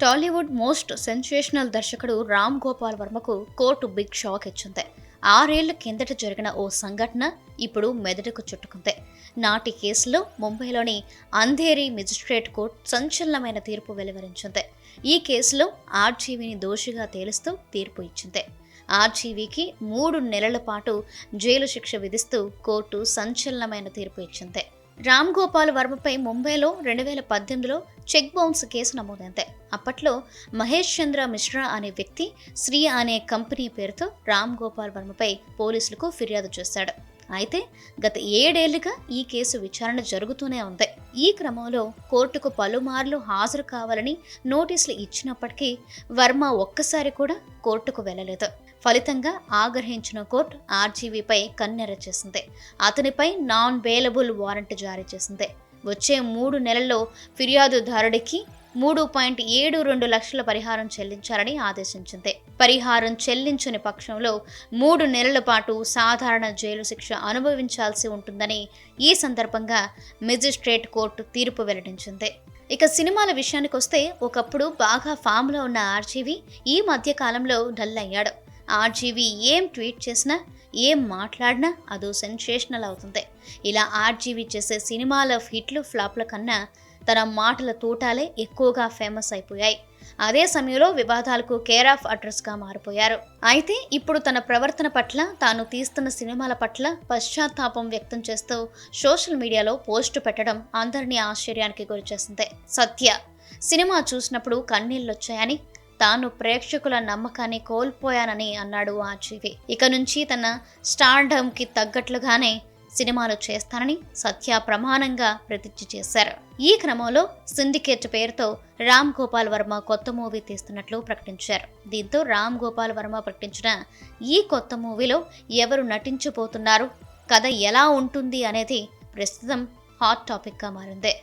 Tollywood most sensational దర్శకుడు రామ్ గోపాల్ వర్మకు court big shock ఇచ్చింది. 6 ఏళ్ల కిందట జరిగిన ఓ సంఘటన ఇప్పుడు మెదడుకు చుట్టుకుంది. నాటి కేసులో ముంబైలోని అంధేరి మెజిస్ట్రేట్ కోర్టు సంచలనమైన తీర్పు వెలువరించింది. ఈ కేసులో ఆర్జీవీని దోషిగా తేలుస్తూ తీర్పు ఇచ్చింది. ఆర్జీవీకి 3 నెలల పాటు జైలు శిక్ష విధిస్తూ కోర్టు సంచలనమైన తీర్పు ఇచ్చింది. రామ్ గోపాల్ వర్మపై ముంబైలో 2018లో చెక్ బౌన్స్ కేసు నమోదైంది. అప్పట్లో మహేష్ చంద్ర మిశ్రా అనే వ్యక్తి శ్రీ అనే కంపెనీ పేరుతో రామ్ గోపాల్ వర్మపై పోలీసులకు ఫిర్యాదు చేశాడు. అయితే గత 7 ఏళ్లుగా ఈ కేసు విచారణ జరుగుతూనే ఉంది. ఈ క్రమంలో కోర్టుకు పలుమార్లు హాజరు కావాలని నోటీసులు ఇచ్చినప్పటికీ వర్మ ఒక్కసారి కూడా కోర్టుకు వెళ్లలేదు. ఫలితంగా ఆగ్రహించిన కోర్టు ఆర్జీవీపై కన్నెర్ర చేసింది. అతనిపై నాన్ బెయిలబుల్ వారెంట్ జారీ చేసింది. వచ్చే 3 నెలల్లో ఫిర్యాదుదారుడికి 3.72 లక్షల పరిహారం చెల్లించాలని ఆదేశించింది. పరిహారం చెల్లించని పక్షంలో 3 నెలల పాటు సాధారణ జైలు శిక్ష అనుభవించాల్సి ఉంటుందని ఈ సందర్భంగా మెజిస్ట్రేట్ కోర్టు తీర్పు వెల్లడించింది. ఇక సినిమాల విషయానికొస్తే ఒకప్పుడు బాగా ఫామ్లో ఉన్న ఆర్జీవీ ఈ మధ్య కాలంలో డల్ అయ్యాడు. ఆర్జీవీ ఏం ట్వీట్ చేసినా ఏం మాట్లాడినా అదో సెన్సేషనల్ అవుతుంది. ఇలా ఆర్జీవీ చేసే సినిమాల హిట్లు ఫ్లాప్ల కన్నా తన మాటల తూటాలే ఎక్కువగా ఫేమస్ అయిపోయాయి. అదే సమయంలో వివాదాలకు కేర్ ఆఫ్ అడ్రస్గా మారిపోయారు. అయితే ఇప్పుడు తన ప్రవర్తన పట్ల, తాను తీస్తున్న సినిమాల పట్ల పశ్చాత్తాపం వ్యక్తం చేస్తూ సోషల్ మీడియాలో పోస్టు పెట్టడం అందరినీ ఆశ్చర్యానికి గురిచేసింది. సత్య సినిమా చూసినప్పుడు కన్నీళ్లొచ్చాయని, తాను ప్రేక్షకుల నమ్మకాన్ని కోల్పోయానని అన్నాడు ఆర్జీవీ. ఇక నుంచి తన స్టార్డమ్కి తగ్గట్లుగానే సినిమాలు చేస్తానని సత్య ప్రమాణంగా ప్రతిజ్ఞ చేశారు. ఈ క్రమంలో సిండికేట్ పేరుతో రామ్ గోపాల్ వర్మ కొత్త మూవీ తీస్తున్నట్లు ప్రకటించారు. దీంతో రామ్ గోపాల్ వర్మ ప్రకటించిన ఈ కొత్త మూవీలో ఎవరు నటించబోతున్నారు, కథ ఎలా ఉంటుంది అనేది ప్రస్తుతం హాట్ టాపిక్గా మారింది.